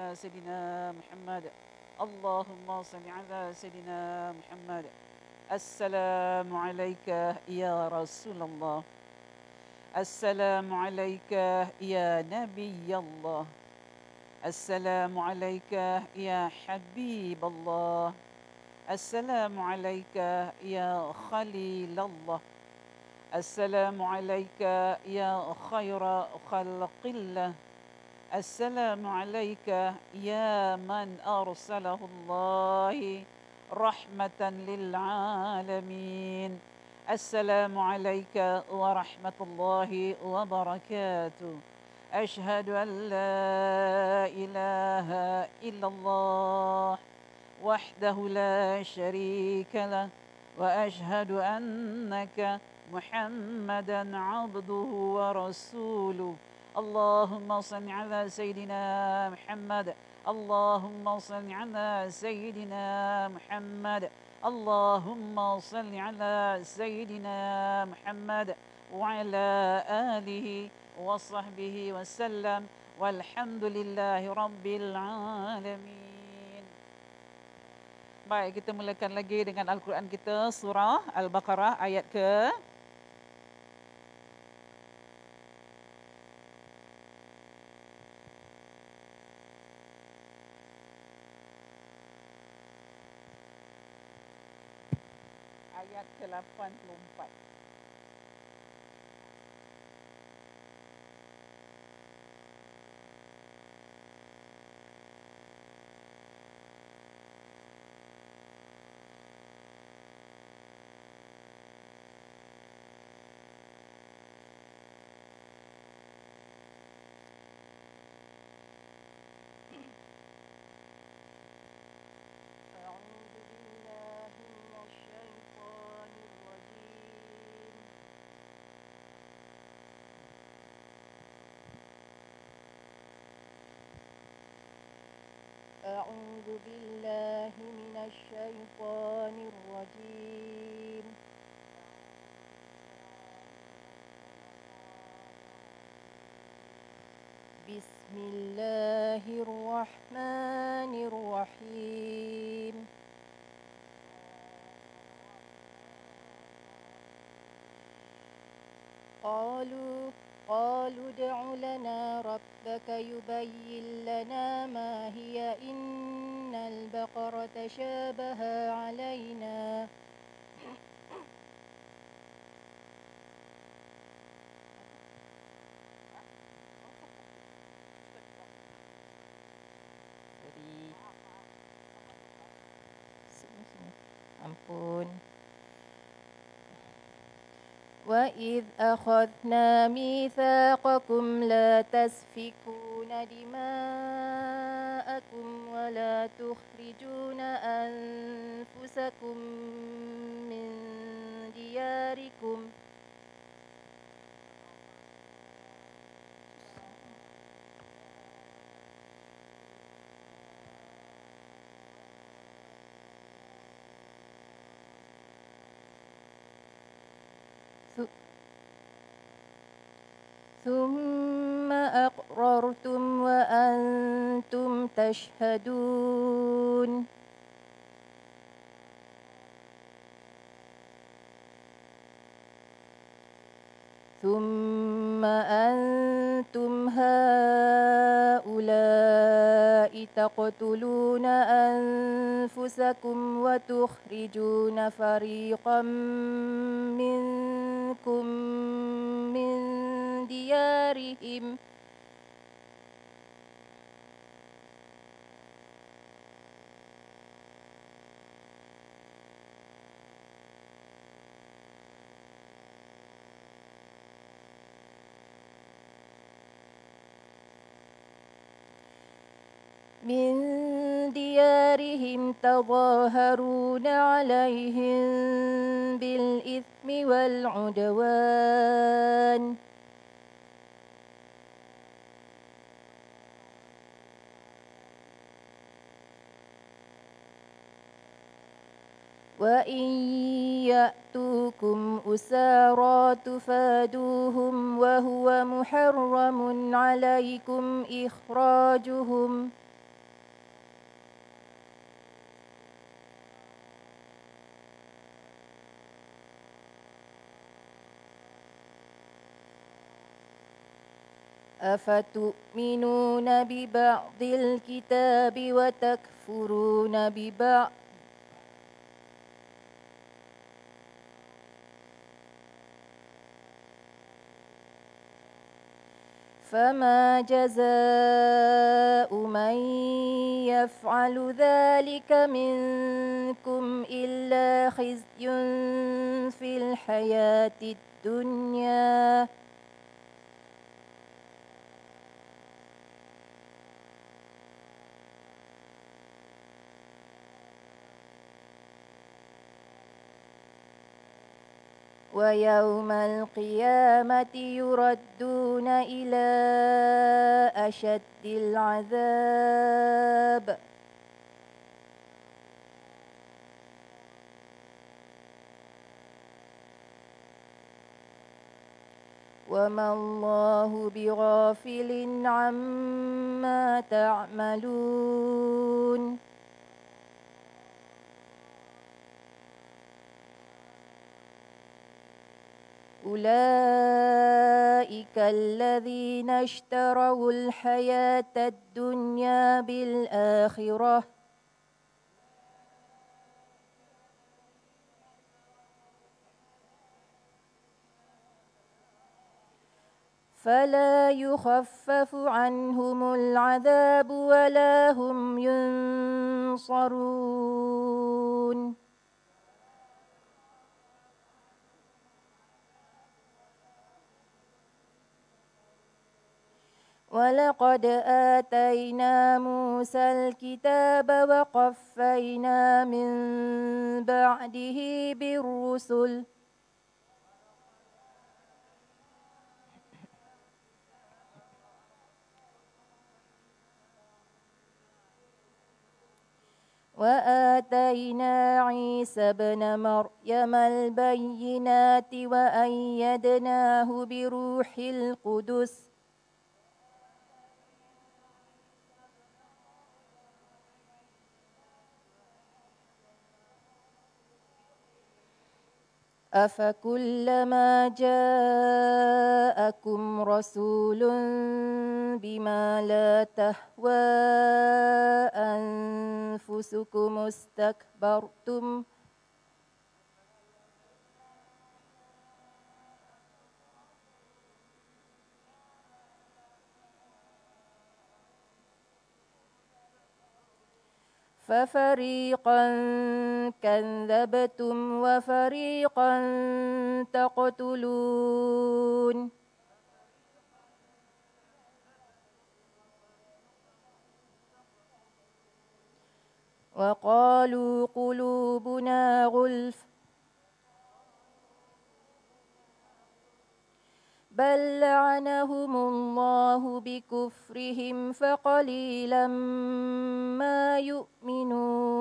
على سيدنا محمد. اللهم صل على سيدنا محمد. السلام عليك يا رسول الله. السلام عليك يا نبي الله. السلام عليك يا حبيب الله. السلام عليك يا خليل الله. السلام عليك يا خير خلق الله. السلام عليك يا من أرسله الله رحمة للعالمين. السلام عليك ورحمة الله وبركاته. أشهد أن لا إله إلا الله وحده لا شريك له، وأشهد أنك محمدا عبده ورسوله. اللهم صل على سيدنا محمد. اللهم صل على سيدنا محمد. اللهم صل على سيدنا محمد وعلى آله وصحبه وسلم والحمد لله رب العالمين. Baik, kita mulakan lagi dengan Al-Quran kita, surah Al-Baqarah ayat ke ayat ke-84. أعوذ بالله من الشيطان الرجيم. بسم الله الرحمن الرحيم. قالوا ادع لنا ربك يبين لنا ما هي إن البقرة تشابه علينا وإذ أخذنا ميثاقكم لا تسفكون دماءكم ولا تخرجون أنفسكم من دياركم ثم أقررتم وأنتم تشهدون ثم أنتم هؤلاء تقتلون أنفسكم وتخرجون فريقا منكم من ديارهم تظاهرون عليهم بالإثم والعدوان وإن يأتوكم أسارى تفادوهم وهو محرم عليكم إخراجهم أفتؤمنون ببعض الكتاب وتكفرون ببعض فما جزاء من يفعل ذلك منكم إلا خزي في الحياة الدنيا ويوم القيامة يردون إلى أشد العذاب وما الله بغافل عما تعملون أولئك الذين اشتروا الحياة الدنيا بالآخرة فلا يخفف عنهم العذاب ولا هم ينصرون ولقد آتينا موسى الكتاب وقفينا من بعده بالرسل وآتينا عيسى ابن مريم البينات وأيدناه بروح القدس أفكلما جاءكم رسول بما لا تهوى أنفسكم استكبرتم ففريقا كذبتم وفريقا تقتلون وقالوا قلوبنا غلف بل لعنهم الله بكفرهم فقليلا ما يؤمنون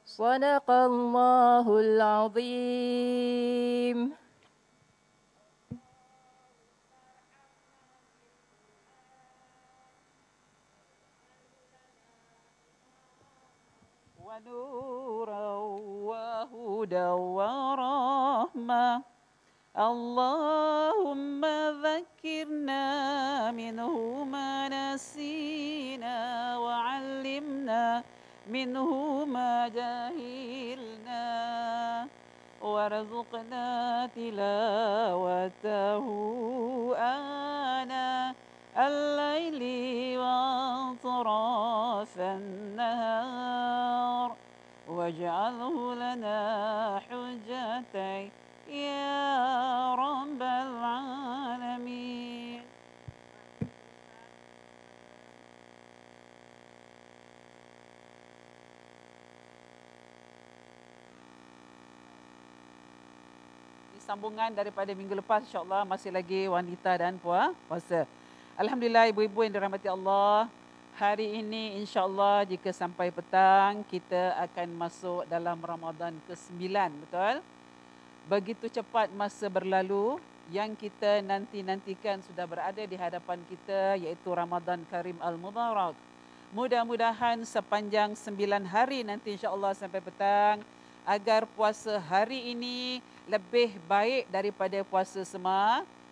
صدق الله العظيم. ونورا وهدى ورحمة اللهم ذكرنا منه ما نسينا وعلمنا منه ما جهلنا وارزقنا تلاوته آناء الليل وأطراف النهار واجعله لنا حجتي يا رب العالمين. Sambungan daripada minggu lepas, insyaAllah masih lagi wanita dan puasa. Alhamdulillah ibu-ibu yang dirahmati Allah, hari ini insyaAllah jika sampai petang kita akan masuk dalam Ramadan ke-9, betul? Begitu cepat masa berlalu, yang kita nanti-nantikan sudah berada di hadapan kita iaitu Ramadan Karim Al-Mubarak. Mudah-mudahan sepanjang 9 hari nanti insya-Allah sampai petang, agar puasa hari ini lebih baik daripada puasa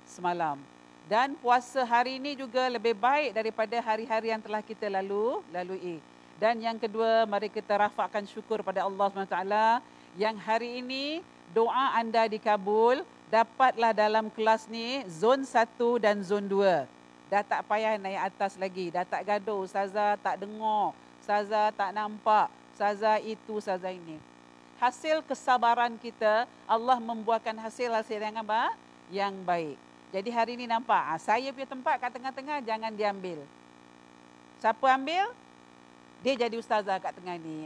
semalam. Dan puasa hari ini juga lebih baik daripada hari-hari yang telah kita lalui. Dan yang kedua, mari kita rafakkan syukur pada Allah SWT yang hari ini doa anda dikabul, dapatlah dalam kelas ni zon 1 dan zon 2. Dah tak payah naik atas lagi, dah tak gaduh, ustazah tak dengar, ustazah tak nampak, ustazah itu, ustazah ini. Hasil kesabaran kita, Allah membuahkan hasil-hasil yang apa? Yang baik. Jadi hari ini nampak, saya punya tempat kat tengah-tengah, jangan diambil. Siapa ambil? Dia jadi ustazah kat tengah ni.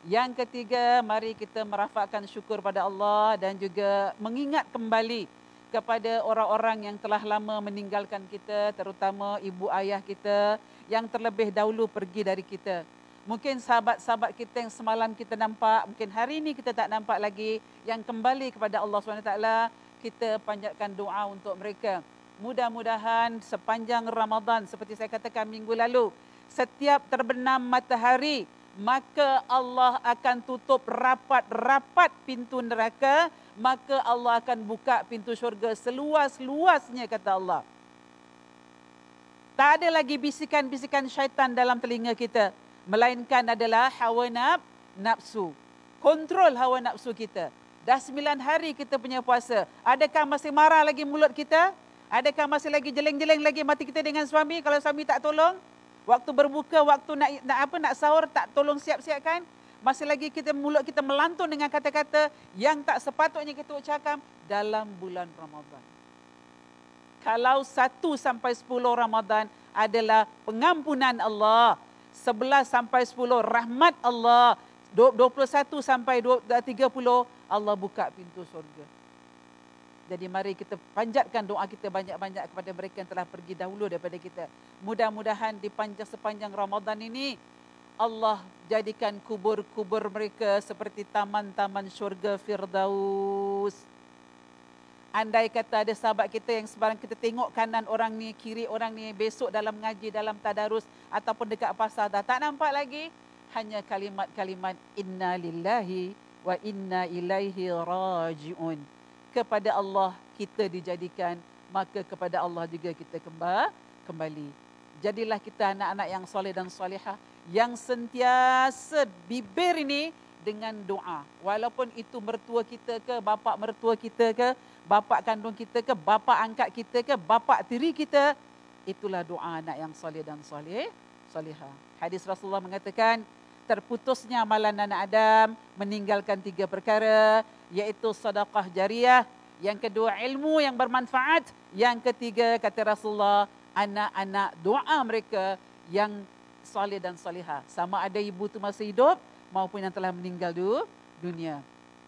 Yang ketiga, mari kita merafakkan syukur pada Allah dan juga mengingat kembali kepada orang-orang yang telah lama meninggalkan kita, terutama ibu ayah kita yang terlebih dahulu pergi dari kita. Mungkin sahabat-sahabat kita yang semalam kita nampak, mungkin hari ini kita tak nampak lagi, yang kembali kepada Allah SWT, kita panjatkan doa untuk mereka. Mudah-mudahan sepanjang Ramadan, seperti saya katakan minggu lalu, setiap terbenam matahari, maka Allah akan tutup rapat-rapat pintu neraka, maka Allah akan buka pintu syurga seluas-luasnya, kata Allah. Tak ada lagi bisikan-bisikan syaitan dalam telinga kita, melainkan adalah hawa nafsu. Kontrol hawa nafsu kita. Dah 9 hari kita punya puasa. Adakah masih marah lagi mulut kita? Adakah masih lagi jeleng-jeleng lagi mati kita dengan suami kalau suami tak tolong? Waktu berbuka, waktu nak sahur tak tolong siap-siapkan? Masih lagi mulut kita melantun dengan kata-kata yang tak sepatutnya kita ucapkan dalam bulan Ramadan. Kalau 1 sampai 10 Ramadan adalah pengampunan Allah, 11 sampai 10 rahmat Allah, 21 sampai 30 Allah buka pintu surga. Jadi mari kita panjatkan doa kita banyak-banyak kepada mereka yang telah pergi dahulu daripada kita. Mudah-mudahan di sepanjang Ramadan ini Allah jadikan kubur-kubur mereka seperti taman-taman syurga Firdaus. Andai kata ada sahabat kita yang sebarang kita tengok kanan orang ni, kiri orang ni, besok dalam ngaji, dalam tadarus ataupun dekat pasar dah tak nampak lagi, hanya kalimat-kalimat inna lillahi wa inna ilaihi raji'un. Kepada Allah kita dijadikan, maka kepada Allah juga kita kembali. Jadilah kita anak-anak yang soleh dan solehah, yang sentiasa bibir ini dengan doa. Walaupun itu mertua kita ke, bapa mertua kita ke, bapa kandung kita ke, bapa angkat kita ke, bapa tiri kita, itulah doa anak yang soleh dan solehah. Hadis Rasulullah mengatakan, terputusnya amalan anak Adam meninggalkan 3 perkara, iaitu sedekah jariah, yang kedua ilmu yang bermanfaat, yang ketiga kata Rasulullah, anak-anak doa mereka yang soleh dan solehah, sama ada ibu tu masih hidup maupun yang telah meninggal dunia.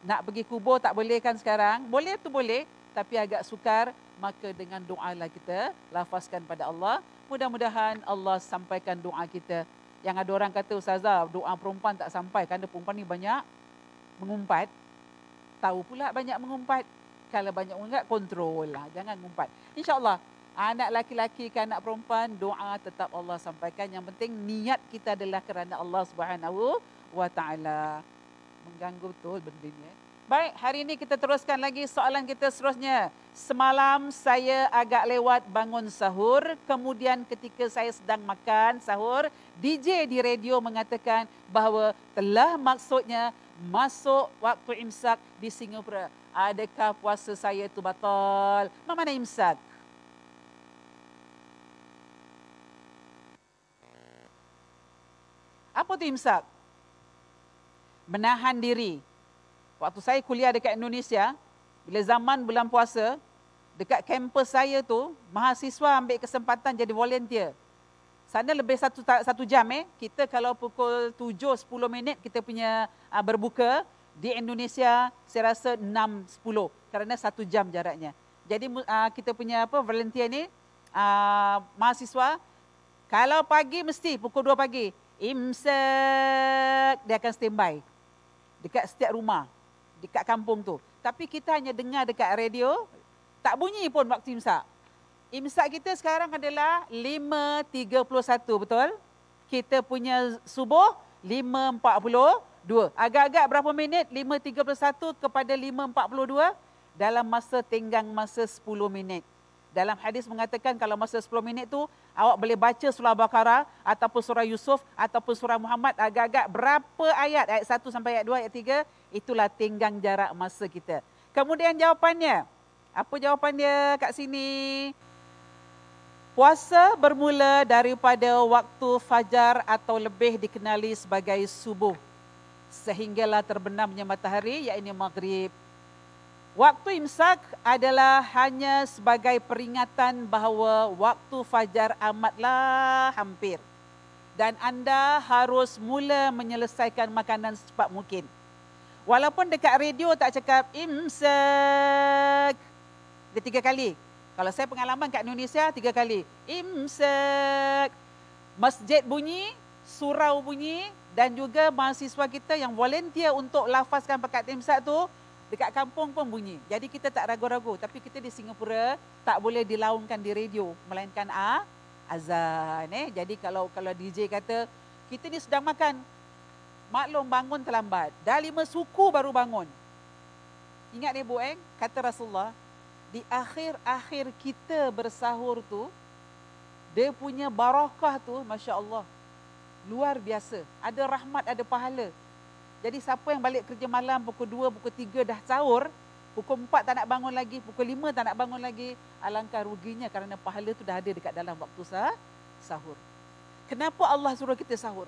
Nak pergi kubur tak boleh kan sekarang? Boleh tu boleh, tapi agak sukar, maka dengan doa lah kita lafazkan pada Allah. Mudah-mudahan Allah sampaikan doa kita. Yang ada orang kata, ustazah, doa perempuan tak sampai kerana perempuan ni banyak mengumpat. Tahu pula banyak mengumpat. Kalau banyak mengumpat, kontrol lah. Jangan mengumpat. InsyaAllah, anak laki-laki ke anak perempuan, doa tetap Allah sampaikan. Yang penting niat kita adalah kerana Allah SWT. Mengganggu betul benda ni. Baik, hari ini kita teruskan lagi soalan kita seterusnya. Semalam saya agak lewat bangun sahur. Kemudian ketika saya sedang makan sahur, DJ di radio mengatakan bahawa telah maksudnya masuk waktu imsak di Singapura. Adakah puasa saya itu batal? Mana imsak? Apa tu imsak? Menahan diri. Waktu saya kuliah dekat Indonesia, bila zaman bulan puasa, dekat kampus saya tu, mahasiswa ambil kesempatan jadi volunteer. Sana lebih satu jam. Kita kalau pukul 7-10 minit kita punya berbuka. Di Indonesia saya rasa 6-10 kerana 1 jam jaraknya. Jadi kita punya volunteer ni, mahasiswa, kalau pagi mesti pukul 2 pagi, imsak, dia akan standby dekat setiap rumah, dekat kampung tu. Tapi kita hanya dengar dekat radio, tak bunyi pun waktu imsak. Imsak kita sekarang adalah 5.31, betul? kita punya subuh 5.42. Agak-agak berapa minit? 5.31 kepada 5.42 dalam masa tenggang masa 10 minit. Dalam hadis mengatakan kalau masa 10 minit tu awak boleh baca surah Al-Baqarah ataupun surah Yusuf ataupun surah Muhammad agak-agak berapa ayat? Ayat 1 sampai ayat 2, ayat 3. Itulah tenggang jarak masa kita. Kemudian jawapannya. Apa jawapan dia kat sini? Puasa bermula daripada waktu fajar atau lebih dikenali sebagai subuh. Sehinggalah terbenamnya matahari, iaitu maghrib. Waktu imsak adalah hanya sebagai peringatan bahawa waktu fajar amatlah hampir. Dan anda harus mula menyelesaikan makanan secepat mungkin. Walaupun dekat radio tak cakap imsak. Dia 3 kali. Kalau saya pengalaman kat Indonesia 3 kali. Imsak. Masjid bunyi, surau bunyi dan juga mahasiswa kita yang volunteer untuk lafazkan perkataan imsak tu dekat kampung pun bunyi. Jadi kita tak ragu-ragu. Tapi kita di Singapura tak boleh dilaungkan di radio. Melainkan azan. Jadi kalau DJ kata, kita ni sedang makan. Maklum bangun terlambat. Dah 5 suku baru bangun. Ingat ni Bu kata Rasulullah, di akhir-akhir kita bersahur tu, dia punya barakah tu, Masya Allah. Luar biasa. Ada rahmat, ada pahala. Jadi siapa yang balik kerja malam pukul 2, pukul 3 dah sahur, pukul 4 tak nak bangun lagi, pukul 5 tak nak bangun lagi, alangkah ruginya kerana pahala tu dah ada dekat dalam waktu sahur. Kenapa Allah suruh kita sahur?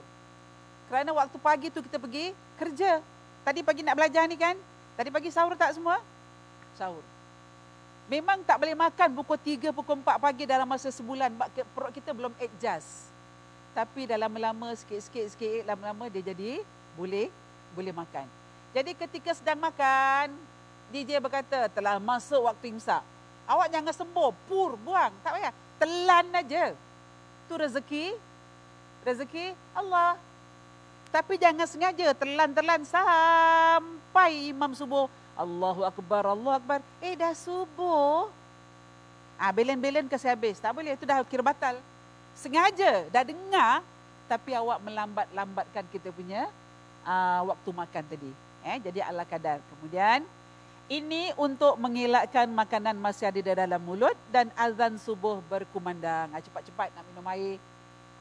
Kerana waktu pagi tu kita pergi kerja. Tadi pagi nak belajar ni kan? Tadi pagi sahur tak semua? Sahur. Memang tak boleh makan pukul 3, pukul 4 pagi dalam masa sebulan. Perut kita belum adjust. Tapi dah lama-lama, sikit-sikit, lama-lama dia jadi boleh makan. Jadi ketika sedang makan, DJ berkata, telah masuk waktu imsak. Awak jangan sembur, buang. Tak payah. Telan aja. Itu rezeki Allah. Tapi jangan sengaja telan-telan sampai imam subuh. Allahu Akbar, Allahu Akbar. Dah subuh. Belen-belen kasi habis. Tak boleh, itu dah kira batal. Sengaja, dah dengar. Tapi awak melambatkan kita punya waktu makan tadi. Jadi ala kadar. Kemudian, ini untuk mengelakkan makanan masih ada di dalam mulut dan azan subuh berkumandang. Cepat-cepat nak minum air,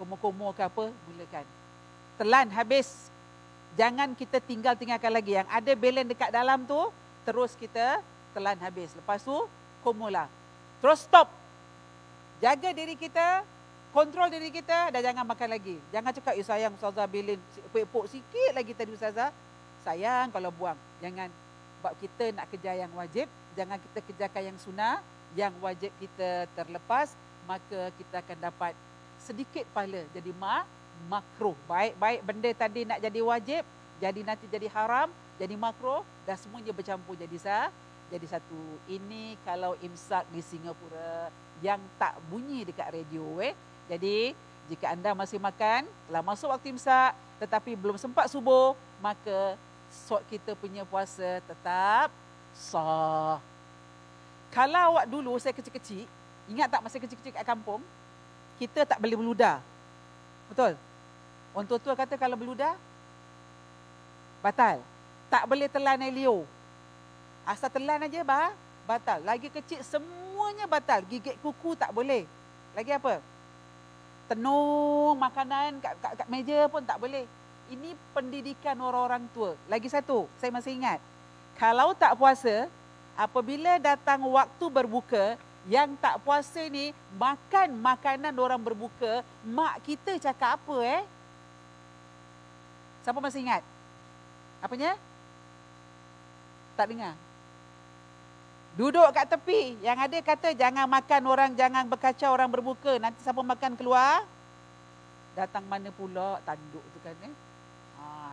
komo-komo ke apa, mulakan. Telan, habis. Jangan kita tinggalkan lagi. Yang ada belen dekat dalam tu, terus kita telan habis. Lepas tu, komolah. Terus stop. Jaga diri kita, kontrol diri kita dan jangan makan lagi. Jangan cakap, sayang Ustazah belen, epok-epok sikit lagi tadi Ustazah. Sayang kalau buang. Jangan. Sebab kita nak kejar yang wajib, jangan kita kejarkan yang sunnah. Yang wajib kita terlepas, maka kita akan dapat sedikit pahala. Jadi makruh. Baik benda tadi nak jadi wajib, jadi nanti jadi haram, jadi makruh, dah semuanya bercampur jadi satu. Ini kalau imsak di Singapura yang tak bunyi dekat radio. Jadi jika anda masih makan, telah masuk waktu imsak tetapi belum sempat subuh, maka kita punya puasa tetap sah. Kalau awak dulu, saya kecil-kecil, ingat tak masa kecil-kecil kat kampung, kita tak boleh berludah. Betul? Orang tua-tua kata kalau berludah, batal. Tak boleh telan air liur. Asal telan aja batal. Lagi kecil semuanya batal. Gigit kuku tak boleh. Lagi apa? Tenung makanan kat meja pun tak boleh. Ini pendidikan orang-orang tua. Lagi satu, saya masih ingat. Kalau tak puasa, apabila datang waktu berbuka, yang tak puasa ni makan makanan orang berbuka, mak kita cakap apa Siapa masih ingat? Apanya? Tak dengar. Duduk kat tepi. Yang ada kata jangan makan orang, jangan berkacau orang berbuka. Nanti siapa makan keluar, datang mana pula tanduk tu kan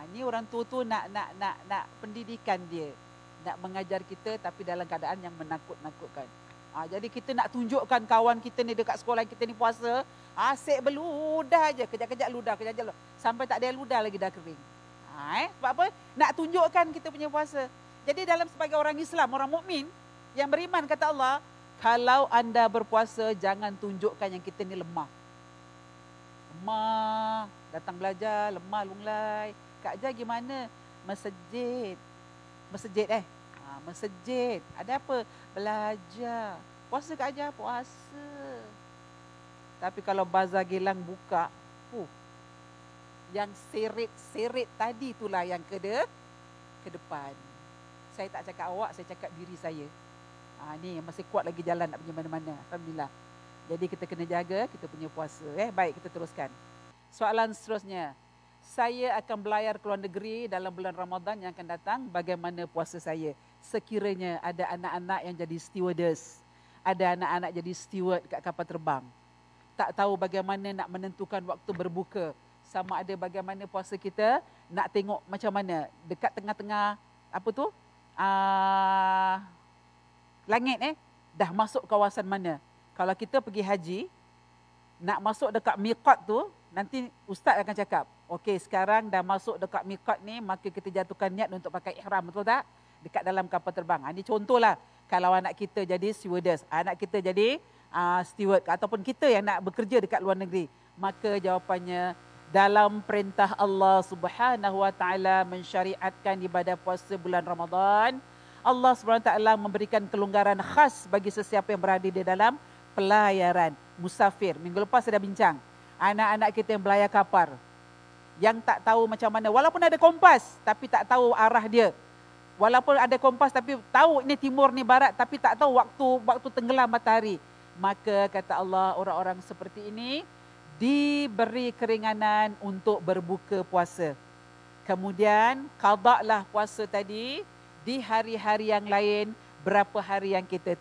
ini orang tua tu nak pendidikan dia. Nak mengajar kita tapi dalam keadaan yang menakut-nakutkan. Jadi kita nak tunjukkan kawan kita ni dekat sekolah kita ni puasa, asyik berludah je, kejap-kejap ludah, kejap-kejap ludah. Sampai tak ada ludah lagi dah kering. Sebab apa? Nak tunjukkan kita punya puasa. Jadi dalam sebagai orang Islam, orang mukmin yang beriman, kata Allah, kalau anda berpuasa jangan tunjukkan yang kita ni lemah. Ma, datang belajar, lemah lunglai. Kak Jah gimana? Masjid. Masjid masjid. Ada apa? Belajar. Puasa Kak Jah? Puasa. Tapi kalau bazar Gilang buka, yang seret-seret tadi itulah yang ke depan. Saya tak cakap awak, saya cakap diri saya. Ni masih kuat lagi jalan nak pergi mana-mana. Alhamdulillah. Jadi kita kena jaga kita punya puasa. Baik, kita teruskan. Soalan seterusnya. Saya akan berlayar ke luar negeri dalam bulan Ramadan yang akan datang. Bagaimana puasa saya? Sekiranya ada anak-anak yang jadi stewardess. Ada anak-anak jadi steward kat kapal terbang. Tak tahu bagaimana nak menentukan waktu berbuka. Sama ada bagaimana puasa kita, nak tengok macam mana. Dekat tengah-tengah, apa tu? Langit dah masuk kawasan mana. Kalau kita pergi haji, nak masuk dekat miqat tu, nanti ustaz akan cakap, okey sekarang dah masuk dekat miqat ni, maka kita jatuhkan niat untuk pakai ihram, betul tak? Dekat dalam kapal terbang. Ini contohlah, kalau anak kita jadi stewardess, anak kita jadi steward, ataupun kita yang nak bekerja dekat luar negeri, maka jawapannya, dalam perintah Allah Subhanahu Wa Taala mensyariatkan ibadah puasa bulan Ramadan, Allah Subhanahu Wa Taala memberikan kelonggaran khas bagi sesiapa yang berada di dalam pelayaran musafir. Minggu lepas saya dah bincang, anak-anak kita yang belayar kapal, yang tak tahu macam mana, walaupun ada kompas tapi tak tahu arah dia, walaupun ada kompas tapi tahu ni timur ni barat, tapi tak tahu waktu tenggelam matahari, maka kata Allah, orang-orang seperti ini diberi keringanan untuk berbuka puasa. Kemudian qadaklah puasa tadi di hari-hari yang lain, berapa hari yang kita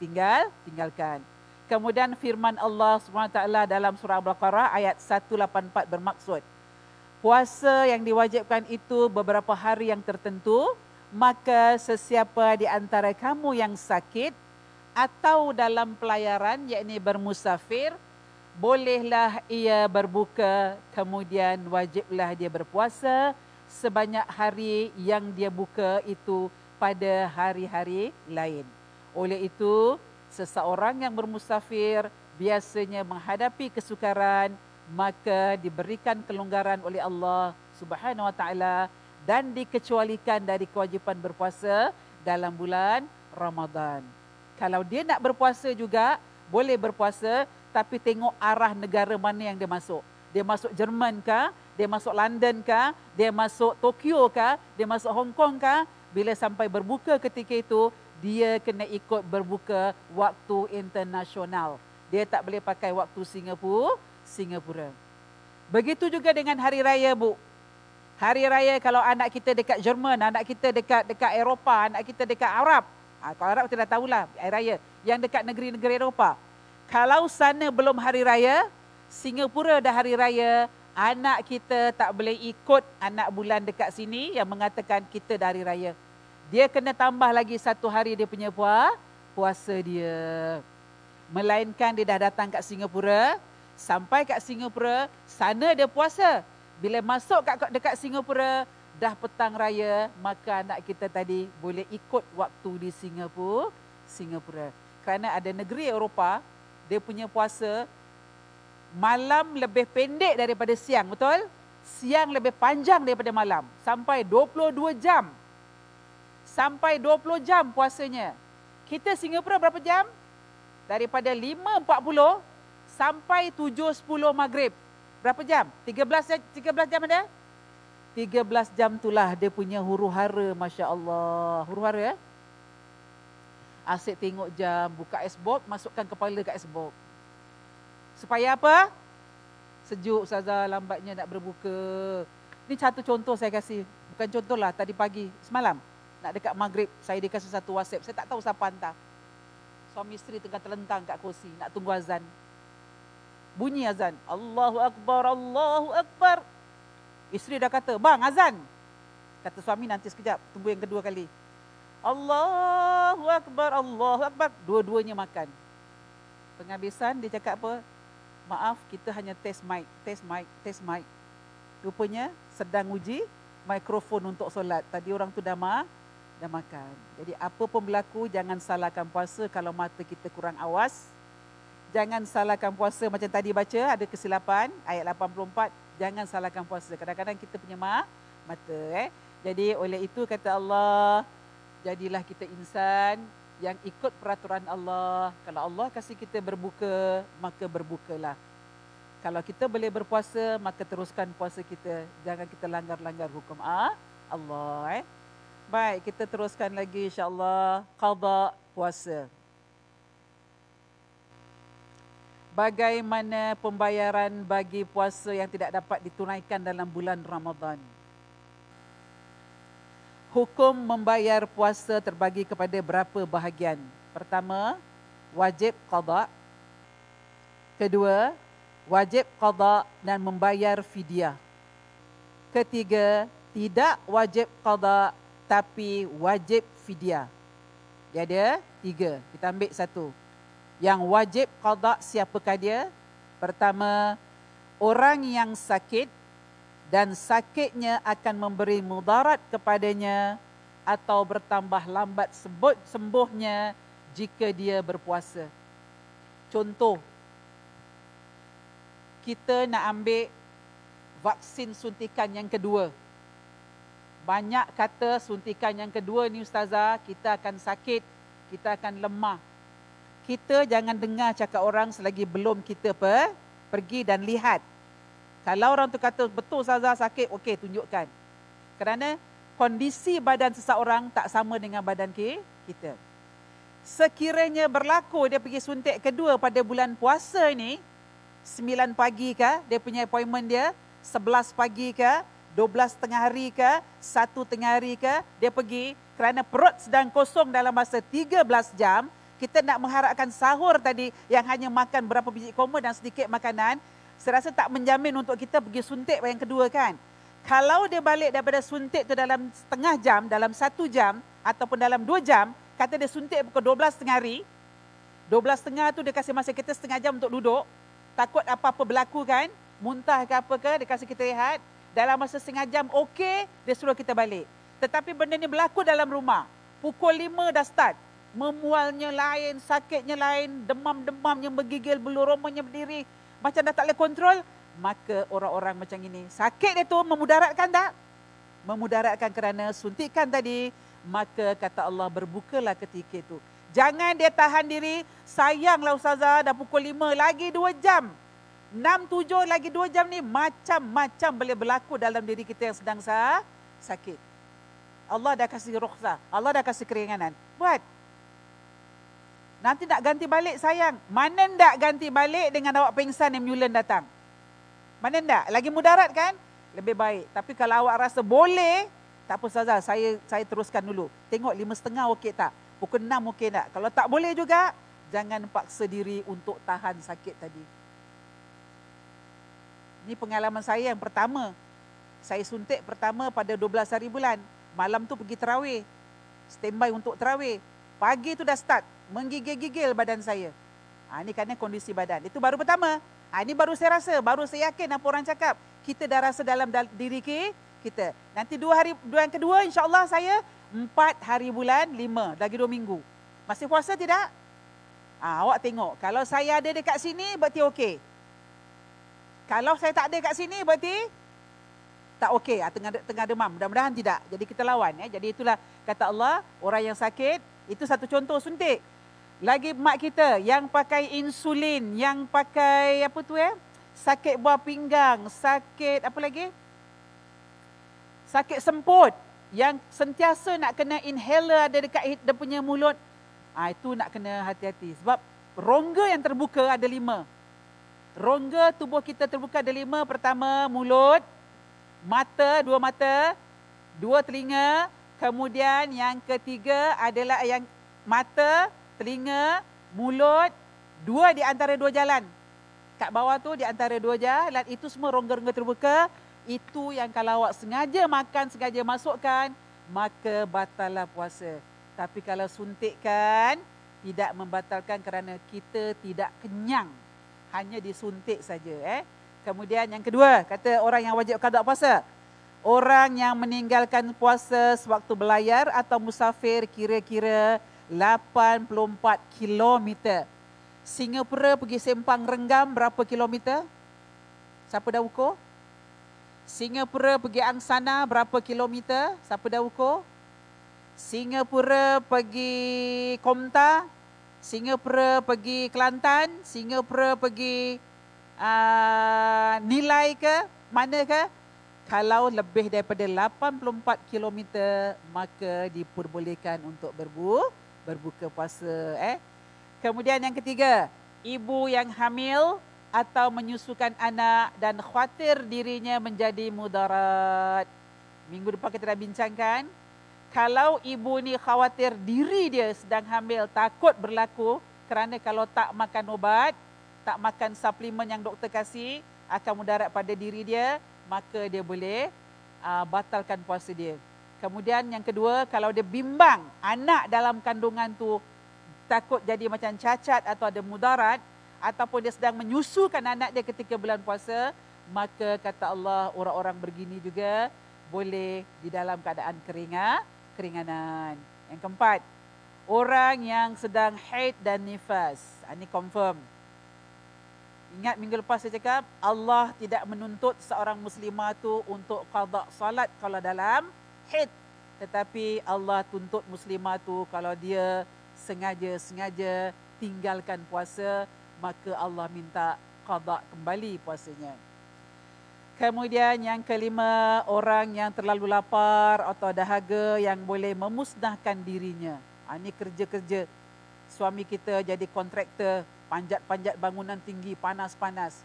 tinggalkan. Kemudian firman Allah SWT dalam surah Al-Baqarah ayat 184 bermaksud, puasa yang diwajibkan itu beberapa hari yang tertentu, maka sesiapa di antara kamu yang sakit atau dalam pelayaran, yakni bermusafir, bolehlah ia berbuka, kemudian wajiblah dia berpuasa sebanyak hari yang dia buka itu pada hari-hari lain. Oleh itu, seseorang yang bermusafir biasanya menghadapi kesukaran, maka diberikan kelonggaran oleh Allah Subhanahu Wa Taala dan dikecualikan dari kewajipan berpuasa dalam bulan Ramadan. Kalau dia nak berpuasa juga, boleh berpuasa, tapi tengok arah negara mana yang dia masuk. Dia masuk Jerman kah? Dia masuk London kah? Dia masuk Tokyo kah? Dia masuk Hong Kong kah? Bila sampai berbuka ketika itu, dia kena ikut berbuka waktu internasional. Dia tak boleh pakai waktu Singapura. Begitu juga dengan hari raya, Bu. Hari raya kalau anak kita dekat Jerman, anak kita dekat Eropah, anak kita dekat Arab. Kalau Arab kita dah tahulah hari raya. Yang dekat negeri-negeri Eropah. Kalau sana belum hari raya, Singapura dah hari raya, anak kita tak boleh ikut anak bulan dekat sini yang mengatakan kita dah hari raya. Dia kena tambah lagi satu hari dia punya puasa dia. Melainkan dia dah datang kat Singapura, sampai kat Singapura, sana dia puasa. Bila masuk dekat Singapura, dah petang raya, maka anak kita tadi boleh ikut waktu di Singapura. Kerana ada negeri Eropah, dia punya puasa malam lebih pendek daripada siang, betul? Siang lebih panjang daripada malam, sampai 22 jam. Sampai 20 jam puasanya. Kita Singapura berapa jam? Daripada 5.40 sampai 7.10 maghrib. Berapa jam? 13 jam ada? 13 jam itulah dia punya huru-hara, Masya Allah. Huru-hara ya? Asyik tengok jam, buka Xbox, masukkan kepala kat Xbox. Supaya apa? Sejuk Ustazah, lambatnya nak berbuka. Ini satu contoh saya kasih. Bukan contoh lah, tadi pagi, semalam. Nak dekat maghrib, saya dikasih satu WhatsApp. Saya tak tahu siapa hantar. Suami isteri tengah terlentang kat kursi, nak tunggu azan. Bunyi azan. Allahu Akbar, Allahu Akbar. Isteri dah kata, bang azan. Kata suami, nanti sekejap, tunggu yang kedua kali. Allahu Akbar, Allahu Akbar. Dua-duanya makan. Penghabisan dia cakap apa? Maaf, kita hanya test mic. Rupanya sedang uji mikrofon untuk solat. Tadi orang tu dah makan. Jadi apa pun berlaku, jangan salahkan puasa kalau mata kita kurang awas. jangan salahkan puasa macam tadi baca, ada kesilapan, ayat 84, jangan salahkan puasa. Kadang-kadang kita punya mata. Jadi oleh itu kata Allah, jadilah kita insan yang ikut peraturan Allah. Kalau Allah kasih kita berbuka, maka berbukalah. Kalau kita boleh berpuasa, maka teruskan puasa kita. Jangan kita langgar-langgar hukum Allah. Baik, kita teruskan lagi insya-Allah qada puasa. Bagaimana pembayaran bagi puasa yang tidak dapat ditunaikan dalam bulan Ramadan? Hukum membayar puasa terbagi kepada berapa bahagian? Pertama, wajib qada. Kedua, wajib qada dan membayar fidyah. Ketiga, tidak wajib qada tapi wajib fidyah. Dia ada 3. Kita ambil satu. Yang wajib qada siapakah dia? Pertama, orang yang sakit dan sakitnya akan memberi mudarat kepadanya atau bertambah lambat sembuhnya jika dia berpuasa. Contoh, kita nak ambil vaksin suntikan yang kedua. Banyak kata suntikan yang kedua ni ustazah, kita akan sakit, kita akan lemah. Kita jangan dengar cakap orang selagi belum kita pergi dan lihat. Kalau orang tu kata, betul ustazah sakit, okey tunjukkan. Kerana kondisi badan seseorang tak sama dengan badan kita. Sekiranya berlaku dia pergi suntik kedua pada bulan puasa ni, 9 pagi ke, dia punya appointment dia, 11 pagi ke, 12 tengah hari ke, 1 tengah hari ke, dia pergi kerana perut sedang kosong dalam masa 13 jam, kita nak mengharapkan sahur tadi yang hanya makan berapa biji kurma dan sedikit makanan, saya rasa tak menjamin untuk kita pergi suntik yang kedua kan. Kalau dia balik daripada suntik tu dalam setengah jam, dalam 1 jam, ataupun dalam 2 jam, kata dia suntik pukul 12 tengah hari, 12 tengah tu dia kasih masa kita setengah jam untuk duduk, takut apa-apa berlaku kan, muntah ke apa ke, dia kasih kita rehat, dalam masa setengah jam okey, dia suruh kita balik. Tetapi benda ni berlaku dalam rumah, pukul 5 dah start, memualnya lain, sakitnya lain, demam-demamnya menggigil, bulu romanya berdiri, macam dah tak boleh kontrol, maka orang-orang macam ini, sakit dia tu memudaratkan tak? Memudaratkan kerana suntikan tadi, maka kata Allah berbukalah ketika itu. Jangan dia tahan diri, sayanglah ustazah dah pukul 5, lagi 2 jam. 6, 7, lagi 2 jam ni macam-macam boleh berlaku dalam diri kita yang sedang sakit. Allah dah kasih rukhsah, Allah dah kasih keringanan. Buat. Nanti nak ganti balik sayang. Mana ndak ganti balik dengan awak pengsan yang Mulan datang? Mana ndak? Lagi mudarat kan? Lebih baik. Tapi kalau awak rasa boleh, tak apa ustazah, saya teruskan dulu. Tengok 5.30 okey tak? Pukul 6 okey tak? Kalau tak boleh juga, jangan paksa diri untuk tahan sakit tadi. Ini pengalaman saya yang pertama. Saya suntik pertama pada 12 hari bulan. Malam tu pergi terawih. Standby untuk terawih. Pagi tu dah start. Menggigil-gigil badan saya. Ini kerana kondisi badan. Itu baru pertama. Ini baru saya rasa. Baru saya yakin apa orang cakap. Kita dah rasa dalam diri kita. Nanti 2 hari yang kedua insyaAllah saya 4 hari bulan 5. Lagi 2 minggu. Masih puasa tidak? Awak tengok. Kalau saya ada dekat sini berarti okey. Kalau saya tak ada kat sini berarti tak okey, tengah demam. Mudah-mudahan tidak. Jadi kita lawan. Jadi itulah kata Allah, orang yang sakit, itu satu contoh suntik. Lagi mak kita yang pakai insulin, yang pakai apa tu sakit buah pinggang, sakit apa lagi? Sakit semput, yang sentiasa nak kena inhaler ada dekat dia punya mulut. Itu nak kena hati-hati. Sebab rongga yang terbuka ada 5. Rongga tubuh kita terbuka ada 5. Pertama, mulut, mata, 2 mata, 2 telinga. Kemudian yang ketiga adalah yang mata, telinga, mulut, 2 di antara 2 jalan. Kat bawah tu di antara 2 jalan, itu semua rongga-rongga terbuka. Itu yang kalau awak sengaja makan, sengaja masukkan, maka batallah puasa. Tapi kalau suntikkan, tidak membatalkan kerana kita tidak kenyang. Hanya disuntik saja. Kemudian yang kedua, kata orang yang wajib qada puasa. Orang yang meninggalkan puasa sewaktu berlayar atau musafir kira-kira 84 kilometer. Singapura pergi Sempang Renggam berapa kilometer? Siapa dah ukur? Singapura pergi Angsana berapa kilometer? Siapa dah ukur? Singapura pergi Komta, Singapura pergi Kelantan, Singapura pergi Nilai ke? Mana ke? Kalau lebih daripada 84 kilometer, maka diperbolehkan untuk berbuka puasa. Kemudian yang ketiga, ibu yang hamil atau menyusukan anak dan khawatir dirinya menjadi mudarat. Minggu depan kita dah bincangkan, kalau ibu ni khawatir diri dia sedang hamil, takut berlaku kerana kalau tak makan ubat, tak makan suplemen yang doktor kasih, akan mudarat pada diri dia, maka dia boleh batalkan puasa dia. Kemudian yang kedua, kalau dia bimbang anak dalam kandungan tu takut jadi macam cacat atau ada mudarat, ataupun dia sedang menyusukan anak dia ketika bulan puasa, maka kata Allah, orang-orang begini juga boleh di dalam keadaan keringanan. Yang keempat, orang yang sedang haid dan nifas. Ini confirm. Ingat minggu lepas saya cakap, Allah tidak menuntut seorang muslimah tu untuk qada salat kalau dalam haid. Tetapi Allah tuntut muslimah tu kalau dia sengaja tinggalkan puasa, maka Allah minta qada kembali puasanya. Kemudian yang kelima, orang yang terlalu lapar atau dahaga yang boleh memusnahkan dirinya. Ini kerja-kerja. Suami kita jadi kontraktor, panjat-panjat bangunan tinggi, panas-panas.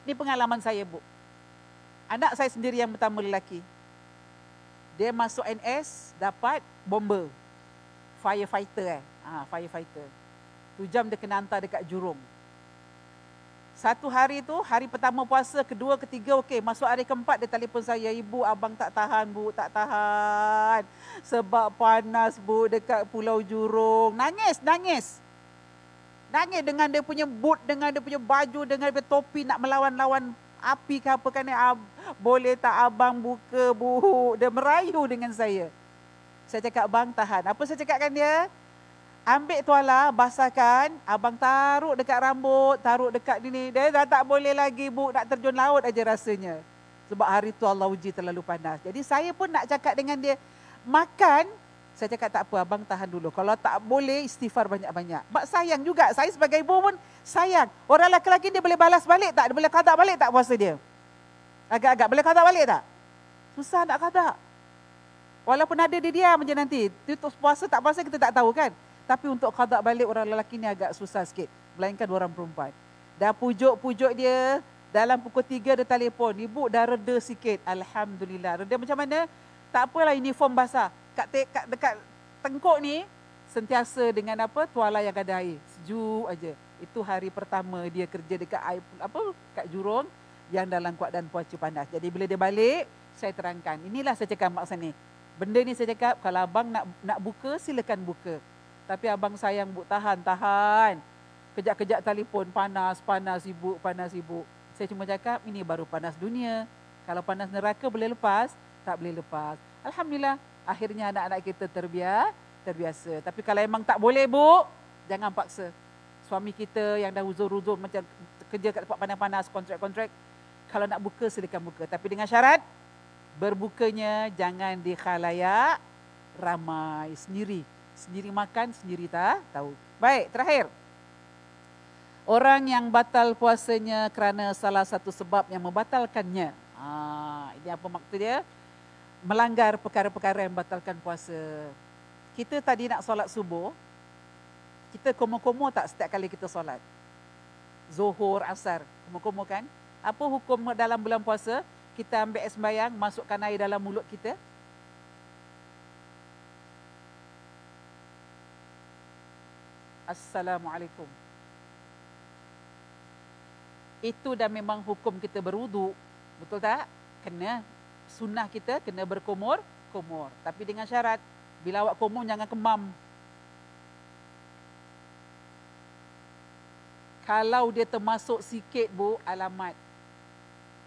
Ini pengalaman saya, Bu. Anak saya sendiri yang pertama lelaki. Dia masuk NS, dapat bomber. Firefighter firefighter. 2 jam dia kena hantar dekat Jurong. Satu hari tu, hari pertama puasa, kedua, ketiga okey. Masuk hari keempat dia telefon saya, ibu abang tak tahan bu, tak tahan. Sebab panas bu dekat Pulau Jurong. Nangis. Nangis dengan dia punya boot, dengan dia punya baju, dengan dia punya topi nak melawan-lawan api ke apa kan. Boleh tak abang buka bu? Dia merayu dengan saya. Saya cakap abang tahan. Apa saya cakapkan dia? Ambil tuala, basahkan, abang taruh dekat rambut, taruh dekat ini. Dia dah tak boleh lagi bu, nak terjun laut aja rasanya. Sebab hari tu Allah uji terlalu panas. Jadi saya pun nak cakap dengan dia, makan. Saya cakap tak apa, abang tahan dulu. Kalau tak boleh, istighfar banyak-banyak. Sebab sayang juga, saya sebagai ibu pun sayang. Orang lelaki dia boleh balas balik tak? Dia boleh qada balik tak puasa dia? Agak-agak boleh qada balik tak? Susah nak qada. Walaupun ada dia diam je nanti. Tutup puasa tak puasa kita tak tahu kan. Tapi untuk qada balik orang lelaki ni agak susah sikit. Melainkan orang perempuan. Dah pujuk-pujuk dia. Dalam pukul 3 dia telefon. Ibu dah reda sikit. Alhamdulillah. Reda macam mana? Tak apalah uniform basah. Dekat tengkuk ni. Sentiasa dengan apa? Tuala yang ada air. Sejuk aja. Itu hari pertama dia kerja dekat kat Jurong. Yang dalam keadaan cuaca panas. Jadi bila dia balik, saya terangkan. Inilah saya cakap maksud ni. Benda ni saya cakap, kalau abang nak buka, silakan buka. Tapi abang sayang bu, tahan. Kejap-kejap telefon, panas ibu. Saya cuma cakap, ini baru panas dunia. Kalau panas neraka boleh lepas, tak boleh lepas. Alhamdulillah, akhirnya anak-anak kita terbiasa. Tapi kalau memang tak boleh bu, jangan paksa. Suami kita yang dah uzur-uzur macam kerja kat tempat panas-panas, kontrak-kontrak, kalau nak buka, silakan buka. Tapi dengan syarat, berbukanya jangan di khalayak ramai, sendiri. Sendiri makan, sendiri tak tahu. Baik, terakhir. Orang yang batal puasanya kerana salah satu sebab yang membatalkannya. Ini apa maksud dia? Melanggar perkara-perkara yang membatalkan puasa. Kita tadi nak solat subuh. Kita komo-komo tak setiap kali kita solat? Zuhur, asar. Komo-komo kan? Apa hukum dalam bulan puasa? Kita ambil air sembayang, masukkan air dalam mulut kita. Assalamualaikum. Itu dah memang hukum kita berwuduk. Betul tak? Kena sunnah kita kena berkumur. Tapi dengan syarat, bila awak kumur jangan kemam. Kalau dia termasuk sikit bu, alamat.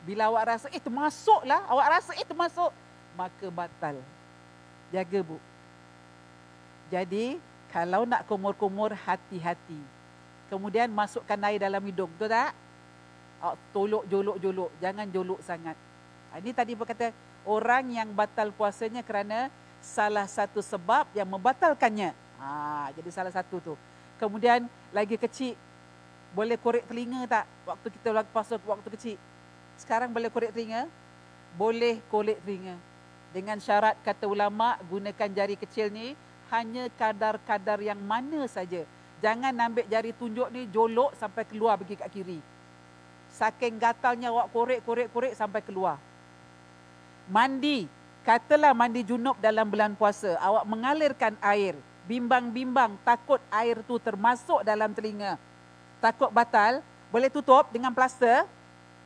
Bila awak rasa, termasuklah. Awak rasa, termasuk. Maka batal. Jaga bu. Jadi, kalau nak kumur-kumur, hati-hati. Kemudian masukkan air dalam hidung. Betul tak? Tolok, jolok. Jangan jolok sangat. Ini tadi berkata orang yang batal puasanya kerana salah satu sebab yang membatalkannya. Jadi salah satu tu. Kemudian lagi kecil, boleh korek telinga tak? Waktu kita puasa waktu kecil. Sekarang boleh korek telinga? Boleh korek telinga. Dengan syarat kata ulama, gunakan jari kecil ni hanya kadar-kadar yang mana saja. Jangan ambil jari tunjuk ni jolok sampai keluar pergi kat kiri. Saking gatalnya awak korek sampai keluar. Mandi. Katalah mandi junub dalam bulan puasa. Awak mengalirkan air. Bimbang-bimbang takut air tu termasuk dalam telinga. Takut batal. Boleh tutup dengan plaster?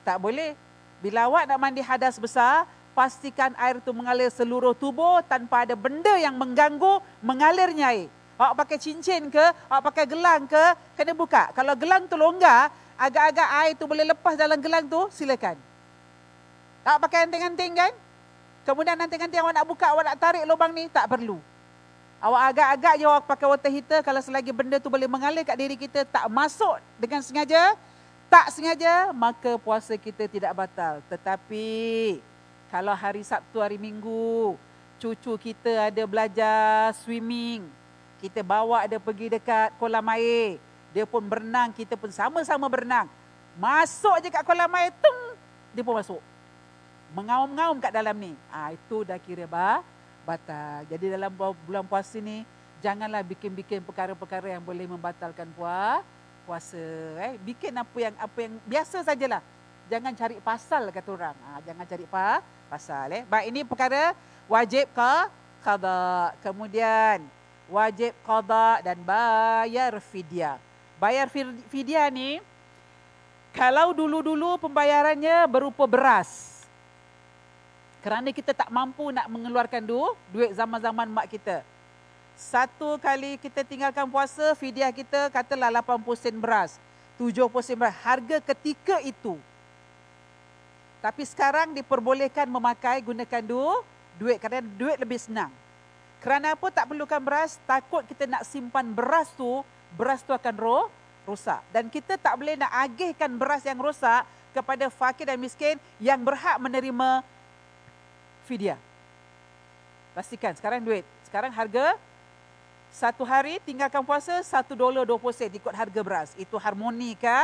Tak boleh. Bila awak nak mandi hadas besar, pastikan air tu mengalir seluruh tubuh tanpa ada benda yang mengganggu mengalirnya air. Awak pakai cincin ke, awak pakai gelang ke, kena buka. Kalau gelang tu longgar, agak-agak air tu boleh lepas dalam gelang tu, silakan. Awak pakai anting-anting kan? Kemudian anting-anting awak nak buka, awak nak tarik lubang ni, tak perlu. Awak agak-agak je awak pakai water heater, kalau selagi benda tu boleh mengalir kat diri kita, tak masuk dengan sengaja, tak sengaja, maka puasa kita tidak batal. Tetapi kalau hari Sabtu, hari Minggu, cucu kita ada belajar swimming, kita bawa dia pergi dekat kolam air, dia pun berenang, kita pun sama-sama berenang. Masuk je kat kolam air, dia pun masuk. Mengaum-ngaum kat dalam ni. Itu dah kira batal. Jadi dalam bulan puasa ni, janganlah bikin-bikin perkara-perkara yang boleh membatalkan puasa. Bikin apa yang biasa sajalah. Jangan cari pasal kata orang. Jangan cari pasal. Baik, ini perkara wajib qada. Kemudian wajib qada dan bayar fidyah. Bayar fidyah ni, kalau dulu-dulu pembayarannya berupa beras. Kerana kita tak mampu nak mengeluarkan duit zaman-zaman mak kita. Satu kali kita tinggalkan puasa, fidyah kita katalah 80 sen beras, 70 sen beras. Harga ketika itu. Tapi sekarang diperbolehkan gunakan duit kerana duit lebih senang. Kerana apa tak perlukan beras? Takut kita nak simpan beras tu akan rosak. Dan kita tak boleh nak agihkan beras yang rosak kepada fakir dan miskin yang berhak menerima fidyah. Pastikan sekarang duit. Sekarang harga satu hari tinggalkan puasa $1.20 ikut harga beras. Itu harmoni ke?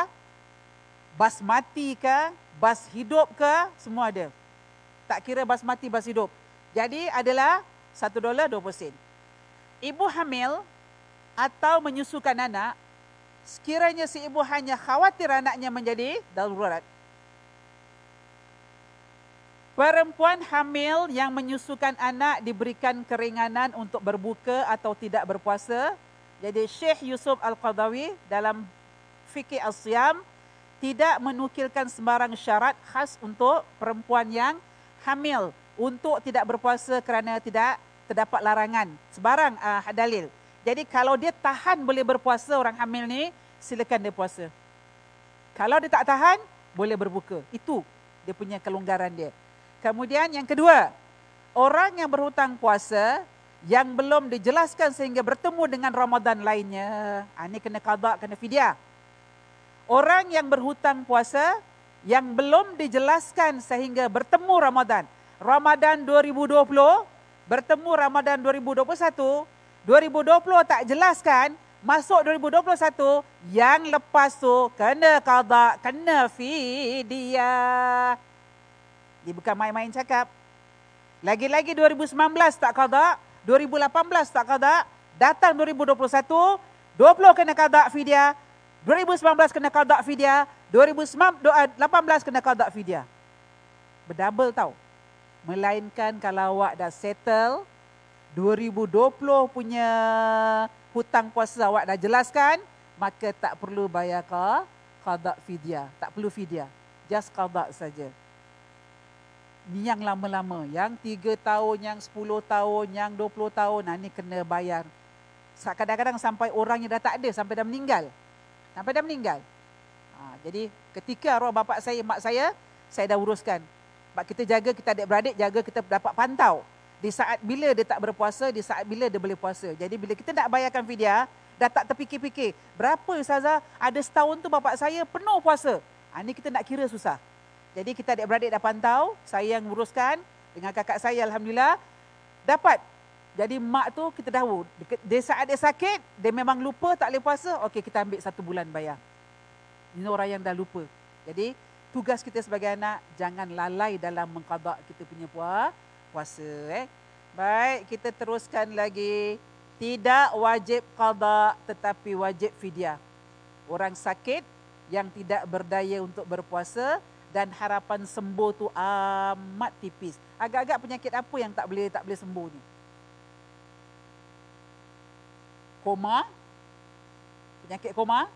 Basmati ke? Bas hidup ke? Semua ada. Tak kira basmati, bas hidup. Jadi adalah $1.20. Ibu hamil atau menyusukan anak, sekiranya si ibu hanya khawatir anaknya menjadi darurat. Perempuan hamil yang menyusukan anak diberikan keringanan untuk berbuka atau tidak berpuasa. Jadi Syekh Yusuf Al-Qadawi dalam Fiqh As-Siyam tidak menukilkan sembarang syarat khas untuk perempuan yang hamil untuk tidak berpuasa kerana tidak terdapat larangan. Sebarang dalil. Jadi kalau dia tahan boleh berpuasa orang hamil ni, silakan dia puasa. Kalau dia tak tahan, boleh berbuka. Itu dia punya kelonggaran dia. Kemudian yang kedua, orang yang berhutang puasa yang belum dijelaskan sehingga bertemu dengan Ramadan lainnya, ini kena qada, kena fidyah. Orang yang berhutang puasa yang belum dijelaskan sehingga bertemu Ramadan 2020, bertemu Ramadan 2021, 2020 tak jelaskan, masuk 2021, yang lepas tu kena qada, kena fidyah. Dia bukan main-main cakap. Lagi-lagi 2019 tak qada, 2018 tak qada, datang 2021, 20 kena qada fidyah, 2019 kena qada fidyah, 2018 kena qada fidyah. Berdouble tau. Melainkan kalau awak dah settle, 2020 punya hutang puasa awak dah jelaskan, maka tak perlu bayar qada fidyah. Tak perlu fidyah. Just qada saja. Ni yang lama-lama, yang 3 tahun, yang 10 tahun, yang 20 tahun, ni kena bayar. Kadang-kadang sampai orang yang dah tak ada, sampai dah meninggal. Jadi ketika arwah bapa saya, mak saya dah uruskan. Sebab kita jaga, kita adik-beradik jaga, kita dapat pantau. Di saat bila dia tak berpuasa, di saat bila dia boleh puasa. Jadi bila kita nak bayarkan fidyah, dah tak terfikir-fikir. Berapa Ustazah? Ada setahun tu bapak saya penuh puasa. Ini kita nak kira susah. Jadi kita adik-beradik dah pantau, saya yang uruskan dengan kakak saya Alhamdulillah. Dapat. Jadi mak tu kita tahu, dia saat dia sakit, dia memang lupa tak boleh puasa, okey kita ambil 1 bulan bayar. Ini orang yang dah lupa. Jadi tugas kita sebagai anak, jangan lalai dalam mengqada kita punya puasa. Baik, kita teruskan lagi. Tidak wajib qada tetapi wajib fidyah. Orang sakit yang tidak berdaya untuk berpuasa dan harapan sembuh tu amat tipis. Agak-agak penyakit apa yang tak boleh sembuh ni? Koma, penyakit koma,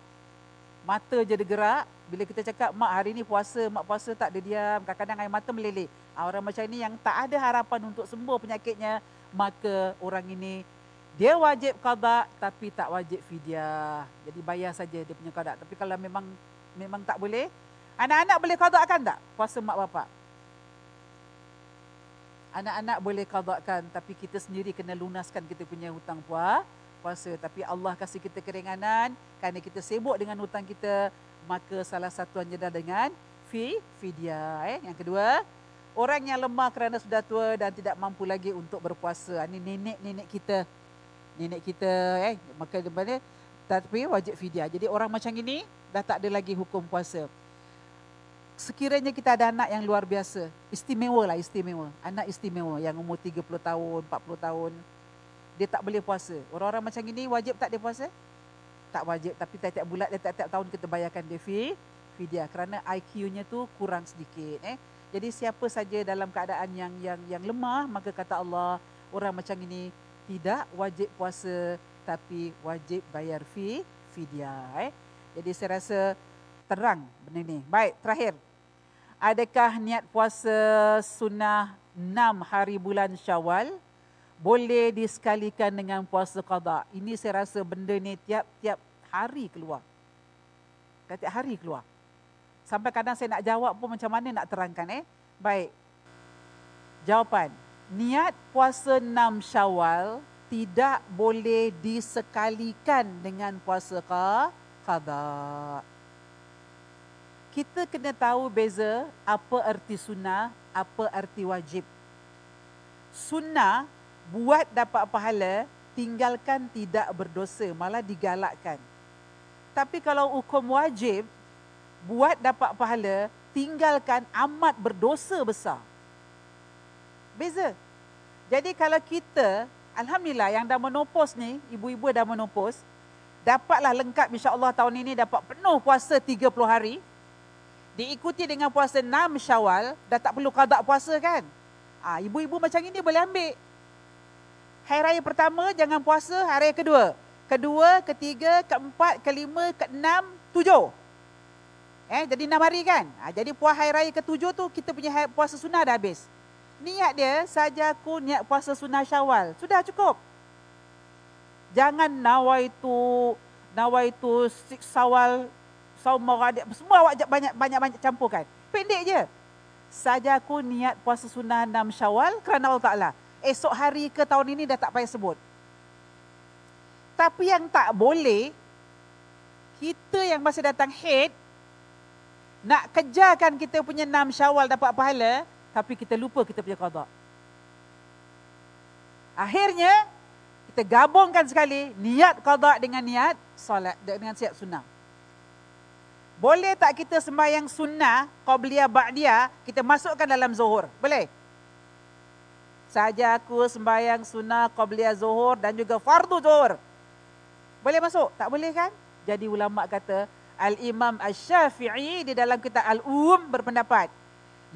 mata je dia gerak. Bila kita cakap, mak hari ni puasa, mak puasa tak ada diam, kadang-kadang air mata meleleh. Orang macam ni yang tak ada harapan untuk sembuh penyakitnya, maka orang ini, dia wajib qada tapi tak wajib fidyah. Jadi bayar saja dia punya qada. Tapi kalau memang tak boleh, anak-anak boleh qadakan tak puasa mak bapak? Anak-anak boleh qadakan, tapi kita sendiri kena lunaskan kita punya hutang puasa. Tapi Allah kasih kita keringanan kerana kita sibuk dengan hutang kita, maka salah satu adalah dengan fidyah. Yang kedua, orang yang lemah kerana sudah tua dan tidak mampu lagi untuk berpuasa. Ini nenek kita, maka dia tapi wajib fidyah. Jadi orang macam ini dah tak ada lagi hukum puasa. Sekiranya kita ada anak yang luar biasa, istimewa. Anak istimewa yang umur 30 tahun, 40 tahun, dia tak boleh puasa. Orang-orang macam ini wajib tak dia puasa? Tak wajib, tapi tiap-tiap bulan, tiap-tiap tahun kita bayarkan dia fidyah kerana IQ-nya tu kurang sedikit. Jadi siapa saja dalam keadaan yang lemah, maka kata Allah, orang macam ini tidak wajib puasa tapi wajib bayar fidyah. Jadi saya rasa terang benda ni. Baik, terakhir. Adakah niat puasa sunnah 6 hari bulan Syawal boleh disekalikan dengan puasa qada? Ini saya rasa benda ni tiap-tiap hari keluar. Tiap-tiap hari keluar. Sampai kadang saya nak jawab pun macam mana nak terangkan. Baik. Jawapan. Niat puasa 6 Syawal tidak boleh disekalikan dengan puasa qada. Kita kena tahu beza apa erti sunnah, apa erti wajib. Sunnah buat dapat pahala, tinggalkan tidak berdosa, malah digalakkan. Tapi kalau hukum wajib, buat dapat pahala, tinggalkan amat berdosa besar. Beza. Jadi kalau kita, alhamdulillah yang dah menopos ni, ibu-ibu dah menopos, dapatlah lengkap insya-Allah tahun ini dapat penuh puasa 30 hari. Diikuti dengan puasa 6 Syawal, dah tak perlu qada puasa kan? Ibu-ibu macam ini boleh ambil. Hari raya pertama jangan puasa, hari raya kedua, ketiga, keempat, kelima, keenam, 7. Jadi 6 hari kan? Jadi hari raya ke-7 tu kita punya puasa sunnah dah habis. Niat dia saja aku niat puasa sunnah Syawal. Sudah cukup. Jangan nawaitu Syawal, saum maradik, semua awak banyak campurkan. Pendek je. Saja aku niat puasa sunnah 6 Syawal kerana Allah Ta'ala. Esok hari ke tahun ini dah tak payah sebut. Tapi yang tak boleh, kita yang masih datang haid, nak kejarkan kita punya 6 Syawal dapat pahala, tapi kita lupa kita punya qada. Akhirnya, kita gabungkan sekali niat qada dengan niat solat, dengan siap sunnah. Boleh tak kita sembahyang sunnah, qabliyah, ba'diyah, kita masukkan dalam zuhur? Boleh? Saja aku sembahyang sunnah, qabliyah zuhur dan juga fardu zuhur. Boleh masuk? Tak boleh kan? Jadi ulama kata, Al-Imam Asy-Syafi'i di dalam kitab berpendapat,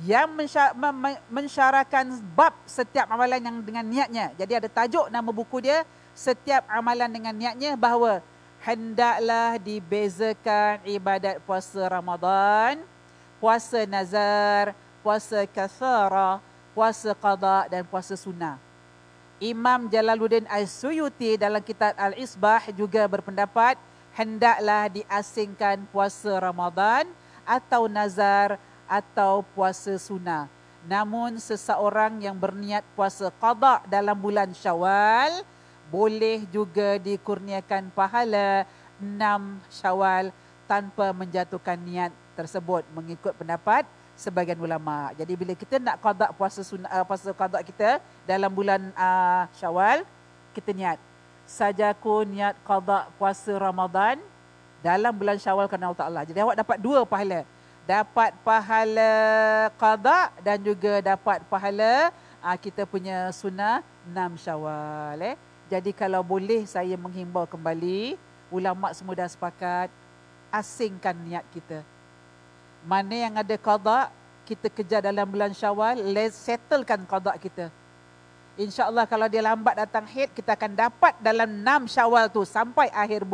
yang mensyarahkan bab setiap amalan yang dengan niatnya. Jadi ada tajuk nama buku dia, setiap amalan dengan niatnya, bahawa hendaklah dibezakan ibadat puasa Ramadan, puasa nazar, puasa kafarah, puasa qada dan puasa sunnah. Imam Jalaluddin As-Suyuti dalam kitab Al-Isbah juga berpendapat hendaklah diasingkan puasa Ramadan atau nazar atau puasa sunnah. Namun seseorang yang berniat puasa qada dalam bulan Syawal boleh juga dikurniakan pahala 6 Syawal tanpa menjatuhkan niat tersebut mengikut pendapat sebagian ulama. Jadi bila kita nak qada puasa qada kita dalam bulan Syawal, kita niat sajaku niat qada puasa Ramadan dalam bulan Syawal kerana Allah Taala. Jadi awak dapat 2 pahala. Dapat pahala qada dan juga dapat pahala kita punya sunnah 6 Syawal. Jadi kalau boleh saya menghimbau kembali, ulama semua dah sepakat asingkan niat kita. Mana yang ada qada, kita kejar dalam bulan Syawal, let's settlekan qada kita. InsyaAllah kalau dia lambat datang haid, kita akan dapat dalam 6 Syawal tu sampai akhir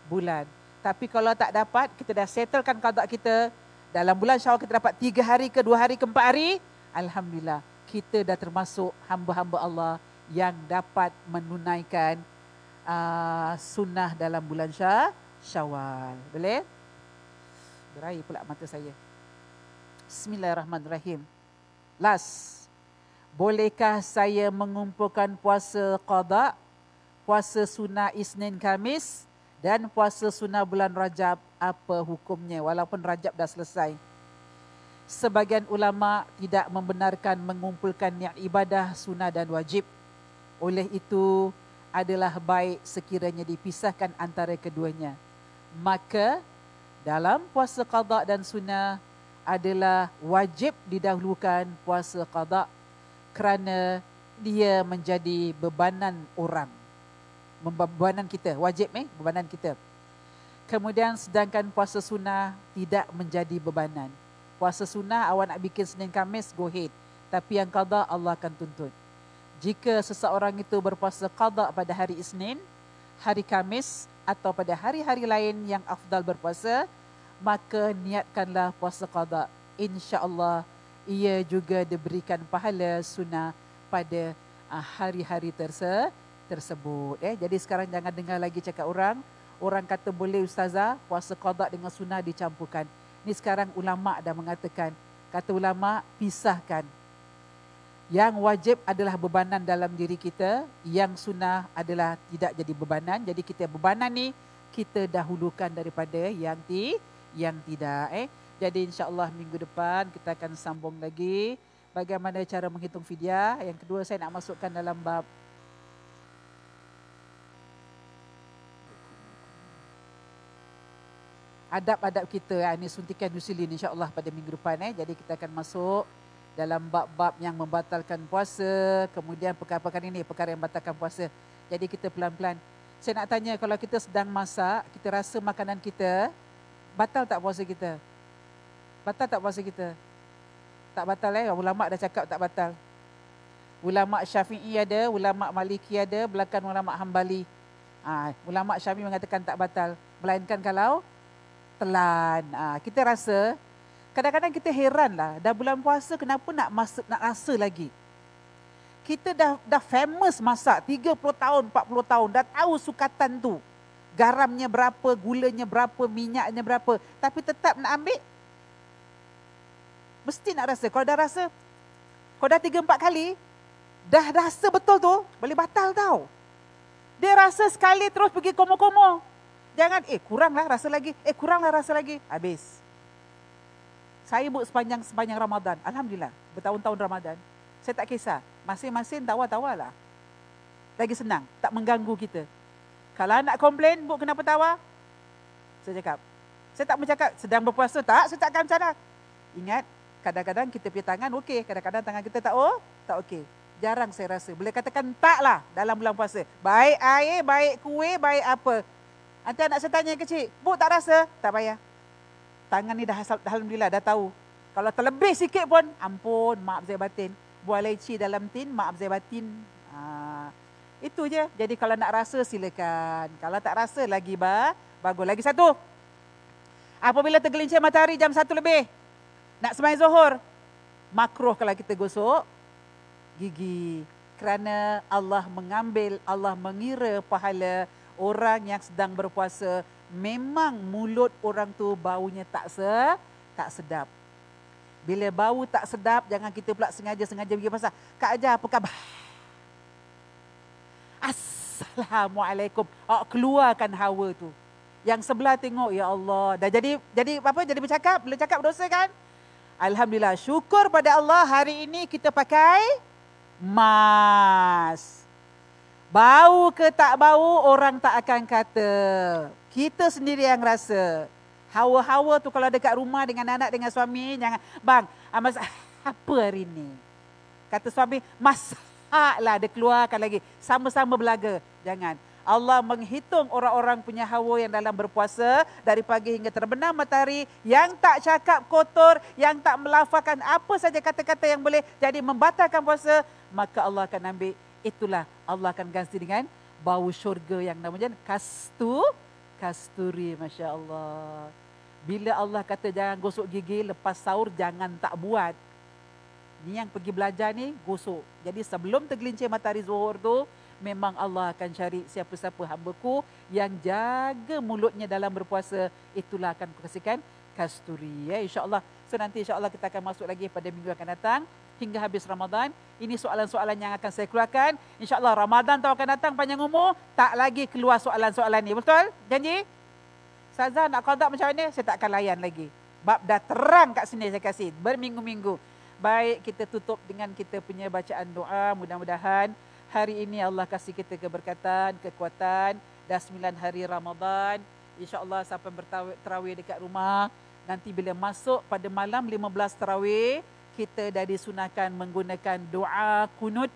bulan. Tapi kalau tak dapat, kita dah settlekan qada kita. Dalam bulan Syawal kita dapat 3 hari ke 2 hari ke 4 hari. Alhamdulillah, kita dah termasuk hamba-hamba Allah yang dapat menunaikan sunnah dalam bulan Syawal. Boleh? Berair pula mata saya. Bismillahirrahmanirrahim. Last. Bolehkah saya mengumpulkan puasa qada, puasa sunnah Isnin Khamis dan puasa sunnah bulan Rajab? Apa hukumnya walaupun Rajab dah selesai? Sebagian ulama tidak membenarkan mengumpulkan niat ibadah sunnah dan wajib. Oleh itu adalah baik sekiranya dipisahkan antara keduanya. Maka dalam puasa qada dan sunnah adalah wajib didahulukan puasa qada kerana dia menjadi bebanan orang. Bebanan kita, wajib bebanan kita. Kemudian sedangkan puasa sunnah tidak menjadi bebanan. Puasa sunnah awak nak bikin Senin Khamis, go ahead. Tapi yang qada Allah akan tuntut. Jika seseorang itu berpuasa qada pada hari Isnin, hari Khamis atau pada hari-hari lain yang afdal berpuasa, maka niatkanlah puasa qada. InsyaAllah ia juga diberikan pahala sunnah pada hari-hari tersebut. Jadi sekarang jangan dengar lagi cakap orang. Orang kata boleh ustazah puasa qada dengan sunnah dicampurkan. Ni sekarang ulama dah mengatakan, kata ulama pisahkan. Yang wajib adalah bebanan dalam diri kita, yang sunnah adalah tidak jadi bebanan. Jadi kita bebanan ni kita dahulukan daripada yang tidak. Jadi insya-Allah minggu depan kita akan sambung lagi bagaimana cara menghitung fidyah. Yang kedua saya nak masukkan dalam bab adab-adab kita. Ini suntikan insulin insya-Allah pada minggu depan. Jadi kita akan masuk dalam bab-bab yang membatalkan puasa, kemudian perkara-perkara ini, perkara yang membatalkan puasa. Jadi kita pelan-pelan. Saya nak tanya, kalau kita sedang masak, kita rasa makanan kita, batal tak puasa kita? Batal tak puasa kita? Tak batal ulama dah cakap tak batal. Ulama Syafi'i ada, ulama Maliki ada, belakang ulama Hambali. Ulama Syafi'i mengatakan tak batal, melainkan kalau telan. Kita rasa, kadang-kadang kita heran lah, dah bulan puasa kenapa nak rasa lagi? Kita dah famous masak 30 tahun, 40 tahun, dah tahu sukatan tu. Garamnya berapa, gulanya berapa, minyaknya berapa, tapi tetap nak ambil. Mesti nak rasa. Kalau dah rasa, kalau dah 3-4 kali, dah rasa betul tu, boleh batal tau. Dia rasa sekali terus pergi komo-komo. Jangan, kuranglah rasa lagi, kuranglah rasa lagi. Habis. Saya buat sepanjang Ramadan. Alhamdulillah, bertahun-tahun Ramadan. Saya tak kisah. Masing-masing tawa-tawa lah. Lagi senang, tak mengganggu kita. Kalau nak komplain, buat kenapa tawa? Saya cakap. Saya tak bercakap, sedang berpuasa tak? Saya takkan cadang. Ingat, kadang-kadang kita punya tangan okey, kadang-kadang tangan kita tak okey. Jarang saya rasa. Boleh katakan tak lah dalam bulan puasa. Baik air, baik kuih, baik apa. Nanti anak saya tanya yang kecil, bu tak rasa? Tak payah. Tangan ni dah alhamdulillah dah tahu. Kalau terlebih sikit pun, ampun, maaf zahir batin. Buah leci dalam tin, maaf zahir batin. Itu je. Jadi kalau nak rasa silakan. Kalau tak rasa lagi bagus. Lagi satu. Apabila tergelincir matahari jam 1 lebih, nak sembahyang zuhur, makruh kalau kita gosok gigi. Kerana Allah mengira pahala orang yang sedang berpuasa. Memang mulut orang tu baunya tak sedap. Bila bau tak sedap, jangan kita pula sengaja pergi pasar. Kak Ajar, apa khabar? Assalamualaikum. Keluarkan hawa tu. Yang sebelah tengok, ya Allah. Dah jadi apa? Jadi bercakap, boleh cakap berdosa kan? Alhamdulillah, syukur pada Allah hari ini kita pakai mask. Bau ke tak bau, orang tak akan kata. Kita sendiri yang rasa. Hawa-hawa tu kalau dekat rumah dengan anak, dengan suami, jangan, bang, masak apa hari ni? Kata suami, masaklah, dia keluarkan lagi. Sama-sama belaga. Jangan. Allah menghitung orang-orang punya hawa yang dalam berpuasa dari pagi hingga terbenam matahari, yang tak cakap kotor, yang tak melafazkan apa saja kata-kata yang boleh jadi membatalkan puasa, maka Allah akan ambil. Itulah Allah akan ganti dengan bau syurga yang namanya kasturi, Masya Allah. Bila Allah kata jangan gosok gigi lepas sahur, jangan tak buat. Ni yang pergi belajar ni, gosok. Jadi sebelum tergelincir matahari zuhur tu, memang Allah akan cari siapa-siapa hamba-Ku yang jaga mulutnya dalam berpuasa. Itulah akan kasihkan kasturi. Ya, InsyaAllah. So nanti insyaAllah kita akan masuk lagi pada minggu akan datang. Hingga habis Ramadan. Ini soalan-soalan yang akan saya keluarkan. InsyaAllah Ramadan tahun akan datang panjang umur, tak lagi keluar soalan-soalan ni. Betul? Janji? Ustazah nak qada macam mana? Saya tak akan layan lagi. Bab dah terang kat sini saya kasih. Berminggu-minggu. Baik, kita tutup dengan kita punya bacaan doa. Mudah-mudahan hari ini Allah kasih kita keberkatan, kekuatan. Dah 9 hari Ramadan. InsyaAllah siapa bertarawih dekat rumah. Nanti bila masuk pada malam 15 tarawih, kita dah disunahkan menggunakan doa kunut.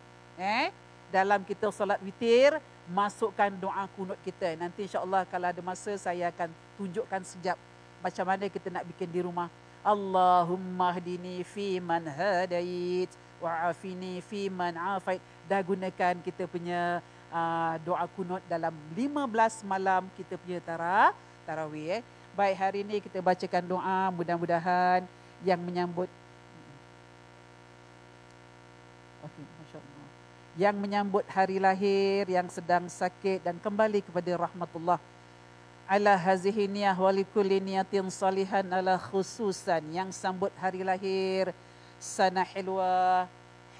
Dalam kita solat witir, masukkan doa kunut kita. Nanti insyaAllah kalau ada masa saya akan tunjukkan sekejap macam mana kita nak bikin di rumah. Allahumma hdini fi man hadait wa'afini fi man afait. Dah gunakan kita punya doa kunut dalam 15 malam kita punya tarawih. Baik, hari ini kita bacakan doa, mudah-mudahan yang menyambut yang menyambut hari lahir, yang sedang sakit dan kembali kepada rahmatullah. Ala hazihi niyah walikulli niyatin salihan ala khususan yang sambut hari lahir Sana Hilwa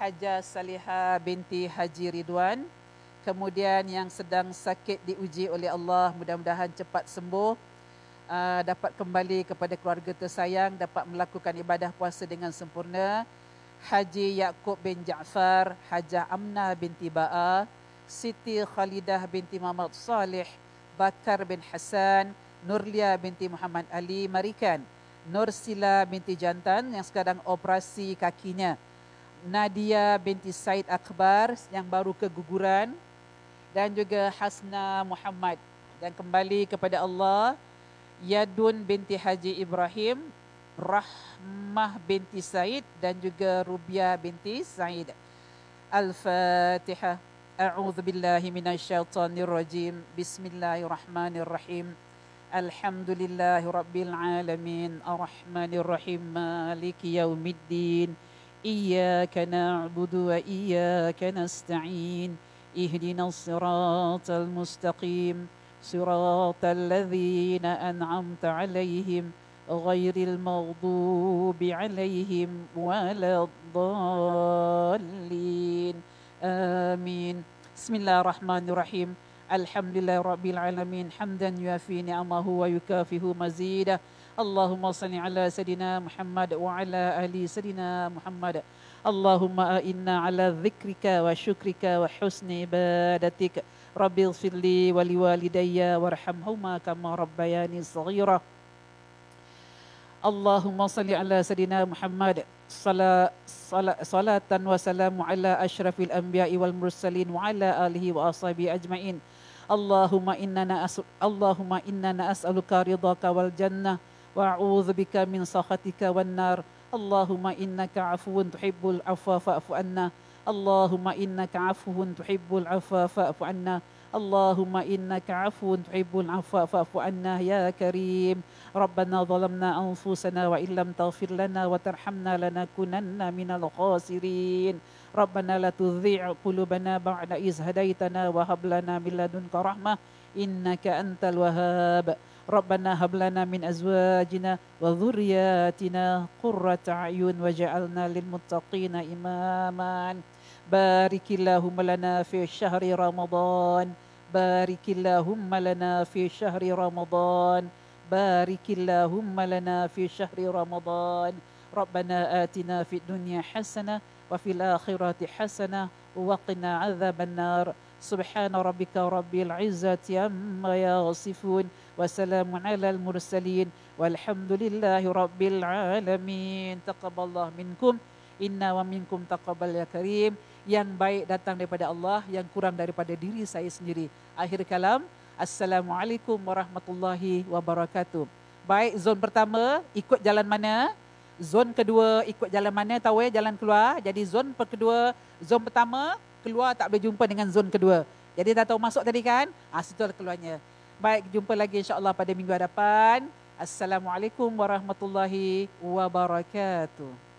Hajah Salihah binti Haji Ridwan. Kemudian yang sedang sakit diuji oleh Allah, mudah-mudahan cepat sembuh, dapat kembali kepada keluarga tersayang, dapat melakukan ibadah puasa dengan sempurna. Haji Yaakob bin Ja'far, Hajah Amna binti Ba'a, Siti Khalidah binti Muhammad Salih, Bakar bin Hasan, Nurlia binti Muhammad Ali Marikan, Nursila binti Jantan yang sekarang operasi kakinya, Nadia binti Said Akbar yang baru keguguran, dan juga Hasna Muhammad. Dan kembali kepada Allah, Yadun binti Haji Ibrahim, Rahmah binti Said dan juga Rubia binti Said. Al-Fatihah. A'udzu billahi minasyaitonir rajim. Bismillahirrahmanirrahim. Alhamdulillahi rabbil alamin. Arrahmanir rahim. Maliki yaumiddin. Iyyaka na'budu wa iyyaka nasta'in. Ihdinas siratal mustaqim. Siratal ladzina an'amta 'alaihim غير المغضوب عليهم ولا الضالين آمين. بسم الله الرحمن الرحيم. الحمد لله رب العالمين حمدا يوافي نعمه ويكافئ مزيده. اللهم صل على سيدنا محمد وعلى آل سيدنا محمد. اللهم إنا على ذكرك وشكرك وحسن عبادتك. رب اغفر لي ولوالدي وارحمهما كما ربياني صغيرا. Allahumma salli ala Sayyidina Muhammad salatan wa salamu ala ashrafil anbiya'i wal mursalin wa ala alihi wa ashabihi ajma'in. Allahumma inna as'aluka ridhaka wal jannah wa a'udzu bika min sakhatika wan nar. Allahumma innaka afuwun tuhibbul afwa fa'fu anna. Allahumma innaka afuwun tuhibbul afwa fa'fu anna. Allahumma innaka afuwun tuhibbul afwa fa'fu anna ya karim. Rabbana zalamna anfusana wa illam taghfir lana wa tarhamna lanakunanna minal khasirin. Rabbana la tuzigh qulubana ba'da iz hadaitana wa hab lana min ladunka rahmah innaka antal wahhab. Rabbana hab lana min azwajina wa dhurriyyatina qurrata a'yun waj'alna lil muttaqina imaman. Barikillahumma lana fi syahri Ramadan Barikillahumma lana fi syahri Ramadan. Barikillahumma lana fi syahri Ramadan. Rabbana atina fid dunya hasanah wa fil akhirati hasanah wa qina adzabannar. Subhana rabbika rabbil izzati amma yasifun wa salamun alal mursalin walhamdulillahi rabbil alamin. Taqabbalallahu minkum inna wa minkum taqabbal ya karim. Yang baik datang daripada Allah, yang kurang daripada diri saya sendiri. Akhir kalam, assalamualaikum warahmatullahi wabarakatuh. Baik, zon pertama ikut jalan mana? Zon kedua ikut jalan mana? Tahu ya jalan keluar. Jadi zon kedua, zon pertama keluar tak boleh jumpa dengan zon kedua. Jadi dah tahu masuk tadi kan? Situ keluarnya. Baik, jumpa lagi insya-Allah pada minggu hadapan. Assalamualaikum warahmatullahi wabarakatuh.